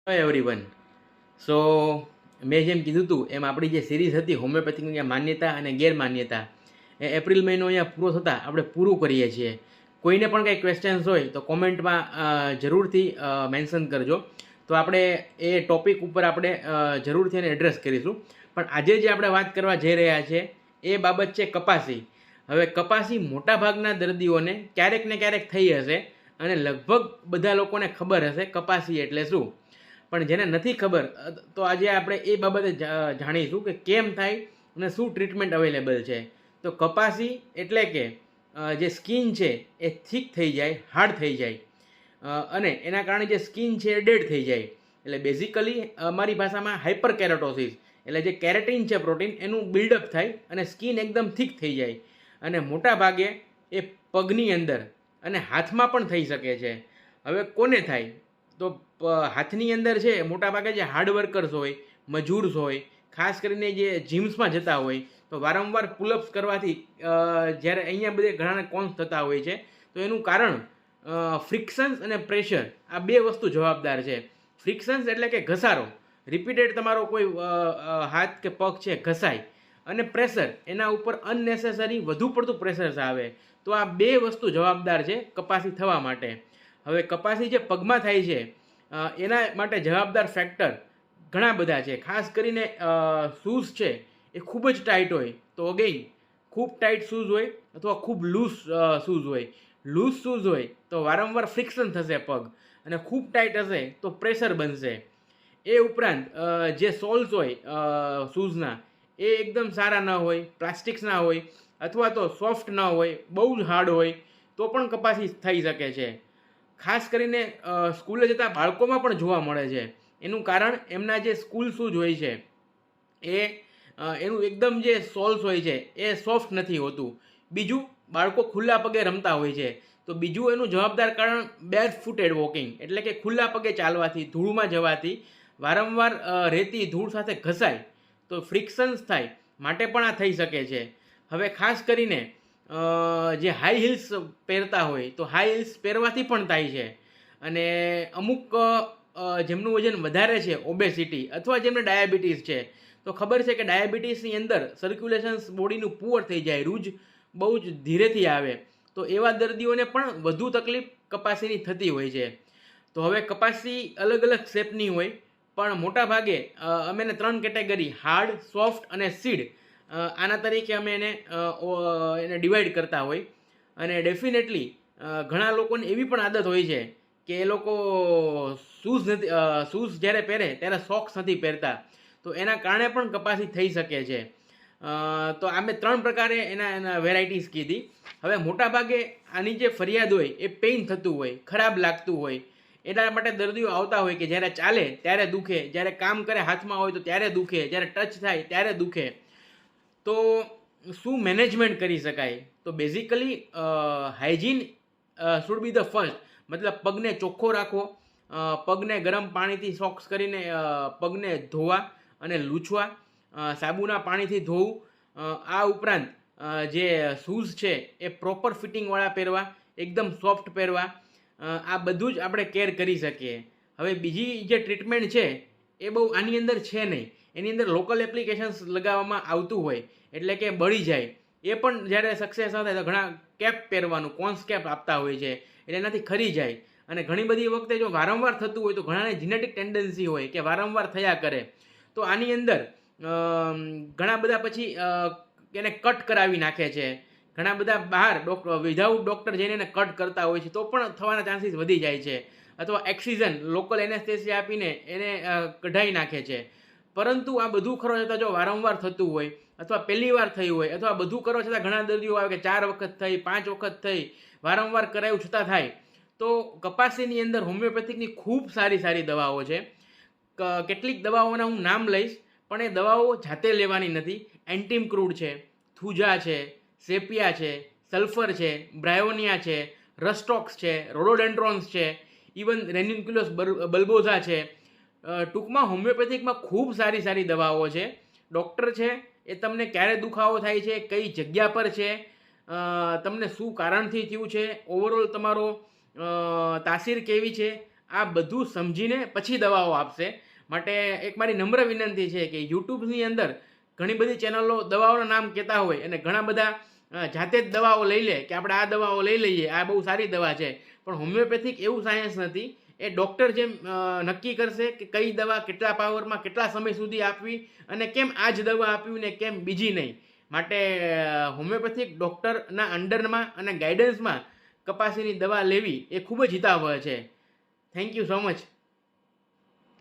Everyone. સો મેં જેમ કીધું હતું એમ આપણી જે સિરીઝ હતી હોમિયોપેથિકની માન્યતા અને ગેરમાન્યતા એ એપ્રિલ મહિનો અહીંયા પૂરો થતાં આપણે પૂરું કરીએ છીએ. કોઈને પણ કંઈ ક્વેશ્ચન્સ હોય તો કોમેન્ટમાં જરૂરથી મેન્શન કરજો, તો આપણે એ ટોપિક ઉપર આપણે જરૂરથી એને એડ્રેસ કરીશું. પણ આજે જે આપણે વાત કરવા જઈ રહ્યા છીએ એ બાબત છે કપાસી. હવે કપાસી મોટાભાગના દર્દીઓને ક્યારેક ને ક્યારેક થઈ હશે અને લગભગ બધા લોકોને ખબર હશે કપાસી એટલે શું. પણ જેને નથી ખબર તો આજે આપણે એ બાબતે જાણીશું કે કેમ થાય અને શું ટ્રીટમેન્ટ અવેલેબલ છે. તો કપાસી એટલે કે જે સ્કિન છે એ થીક થઈ જાય, હાર્ડ થઈ જાય, અને એના કારણે જે સ્કિન છે એ ડેડ થઈ જાય. એટલે બેઝિકલી અમારી ભાષામાં હાઇપર કેરાટોસિસ એટલે જે કેરેટીન છે પ્રોટીન એનું બિલ્ડઅપ થાય અને સ્કિન એકદમ થીક થઈ જાય. અને મોટા ભાગે એ પગની અંદર અને હાથમાં પણ થઈ શકે છે. હવે કોને થાય? તો હાથની અંદર છે મોટાભાગે જે હાર્ડ વર્કર્સ હોય, મજૂર્સ હોય, ખાસ કરીને જે જીમ્સમાં જતા હોય તો વારંવાર પુલઅપ્સ કરવાથી જ્યારે અહીંયા બધે ઘણાને કોન્સ થતા હોય છે તો એનું કારણ ફ્રિક્શન્સ અને પ્રેશર, આ બે વસ્તુ જવાબદાર છે. ફ્રિક્શન્સ એટલે કે ઘસારો, રિપીટેડ તમારો કોઈ હાથ કે પગ છે ઘસાય, અને પ્રેશર એના ઉપર અનનેસેસરી વધુ પડતું પ્રેશર આવે. તો આ બે વસ્તુ જવાબદાર છે કપાસી થવા માટે. હવે કપાસી જે પગમાં થાય છે એના માટે જવાબદાર ફેક્ટર ઘણા બધા છે. ખાસ કરીને શૂઝ છે એ ખૂબ જ ટાઈટ હોય તો અગેઇન ખૂબ ટાઈટ શૂઝ હોય અથવા ખૂબ લૂઝ શૂઝ હોય. લૂઝ શૂઝ હોય તો વારંવાર ફ્રિક્શન થશે પગ, અને ખૂબ ટાઈટ હશે તો પ્રેશર બનશે. એ ઉપરાંત જે સોલ્સ હોય શૂઝના એ એકદમ સારા ન હોય, પ્લાસ્ટિક્સના હોય, અથવા તો સોફ્ટ ન હોય, બહુ જ હાર્ડ હોય તો પણ કપાસી થઈ શકે છે. ખાસ કરીને સ્કૂલે જતા બાળકોમાં પણ જોવા મળે છે. એનું કારણ એમના જે સ્કૂલ શૂઝ હોય છે એ એનું એકદમ જે સોલ્સ હોય છે એ સોફ્ટ નથી હોતું. બીજું, બાળકો ખુલ્લા પગે રમતા હોય છે તો બીજું એનું જવાબદાર કારણ બેર ફૂટેડ વોકિંગ એટલે કે ખુલ્લા પગે ચાલવાથી, ધૂળમાં જવાથી વારંવાર રેતી ધૂળ સાથે ઘસાય તો ફ્રિક્શન્સ થાય, માટે પણ આ થઈ શકે છે. હવે ખાસ કરીને જે હાઈ હિલ્સ પહેરતા હોય તો હાઈ હિલ્સ પહેરવાથી પણ થાય છે. અને અમુક જેમનું વજન વધારે છે, ઓબેસિટી અથવા જેમને ડાયાબિટીસ છે, તો ખબર છે કે ડાયાબિટીસની અંદર સર્ક્યુલેશન્સ બોડીનું પુઅર થઈ જાય, રૂજ બહુ જ ધીરેથી આવે, તો એવા દર્દીઓને પણ વધુ તકલીફ કપાસીની થતી હોય છે. તો હવે કપાસી અલગ અલગ શેપની હોય, પણ મોટા ભાગે અમે એને 3 કેટેગરી, હાર્ડ, સોફ્ટ અને સીડ, આના તરીકે અમે એને ડિવાઈડ કરતા હોય. અને ડેફિનેટલી ઘણા લોકોને એવી પણ આદત હોય છે કે એ લોકો શૂઝ જ્યારે પહેરે ત્યારે સોક્સ નથી પહેરતા, તો એના કારણે પણ કપાસી થઈ શકે છે. તો આ મેં 3 પ્રકારે એના વેરાયટીઝ કીધી. હવે મોટાભાગે આની જે ફરિયાદ હોય એ પેઇન થતું હોય, ખરાબ લાગતું હોય, એટલા માટે દર્દીઓ આવતા હોય કે જ્યારે ચાલે ત્યારે દુખે, જ્યારે કામ કરે હાથમાં હોય તો ત્યારે દુખે, જ્યારે ટચ થાય ત્યારે દુખે. તો શું મેનેજમેન્ટ કરી શકાય? તો basically hygiene should be the first. મતલબ પગને ચોખ્ખો રાખવો, પગને ગરમ પાણીથી સોક્સ કરીને પગને ધોવા અને લૂછવા, સાબુના પાણીથી ધોવું. આ ઉપરાંત જે શૂઝ છે એ પ્રોપર ફિટિંગવાળા પહેરવા, એકદમ સોફ્ટ પહેરવા. આ બધું જ આપણે કેર કરી શકીએ. હવે બીજી જે ટ્રીટમેન્ટ છે એ બહુ આની અંદર છે નહીં. એની અંદર લોકલ એપ્લિકેશન્સ લગાવવામાં આવતું હોય એટલે કે બળી જાય. એ પણ જ્યારે સક્સેસ થાય તો ઘણા કેપ પહેરવાનું, કોન્સ કેપ આપતા હોય છે એટલે એનાથી ખરી જાય. અને ઘણી બધી વખતે જો વારંવાર થતું હોય તો ઘણાને જીનેટિક ટેન્ડન્સી હોય કે વારંવાર થયા કરે, તો આની અંદર ઘણા બધા પછી એને કટ કરાવી નાખે છે. ઘણા બધા બહાર વિધાઉટ ડૉક્ટર જઈને એને કટ કરતા હોય છે તો પણ થવાના ચાન્સીસ વધી જાય છે. અથવા એક્સિઝન, લોકલ એનેસ્થેસિયા આપીને એને કઢાઈ નાખે છે. પરંતુ આ બધું કરવા છતાં જો વારંવાર થતું હોય, અથવા પહેલી વાર થયું હોય, અથવા બધું કરવા છતાં ઘણા દર્દીઓ આવે કે 4 વખત થઈ, 5 વખત થઈ, વારંવાર કરાયું છતાં થાય, તો કપાસીની અંદર હોમિયોપેથિકની ખૂબ સારી સારી દવાઓ છે. કેટલીક દવાઓના હું નામ લઈશ, પણ એ દવાઓ જાતે લેવાની નથી. એન્ટીમ ક્રૂડ છે, થુજા છે, સેપિયા છે, સલ્ફર છે, બ્રાયોનિયા છે, રસ્ટોક્સ છે, રોડોડેન્ડ્રોન્સ છે, ઇવન રેન્યુન્ક્યુલસ બલ્બોઝા છે. ટૂંકમાં હોમિયોપેથિકમાં ખૂબ સારી સારી દવાઓ છે. ડૉક્ટર છે એ તમને ક્યારે દુખાવો થાય છે, કઈ જગ્યા પર છે, તમને શું કારણથી થયું છે, ઓવરઓલ તમારો તાસીર કેવી છે, આ બધું સમજીને પછી દવાઓ આપશે. માટે એક મારી નમ્ર વિનંતી છે કે યુટ્યુબની અંદર ઘણી બધી ચેનલો દવાઓના નામ કહેતા હોય અને ઘણા બધા જાતે જ દવાઓ લઈ લે કે આપણે આ દવાઓ લઈ લઈએ, આ બહુ સારી દવા છે. પણ હોમિયોપેથિક એવું સાયન્સ નથી. એ ડૉક્ટર જેમ નક્કી કરશે કે કઈ દવા કેટલા પાવરમાં કેટલા સમય સુધી આપવી અને કેમ આ જ દવા આપવી ને કેમ બીજી નહીં. માટે હોમિયોપેથિક ડૉક્ટરના અંડરમાં અને ગાઈડન્સમાં કપાસીની દવા લેવી એ ખૂબ જ હિતાવહ છે. Thank you so much.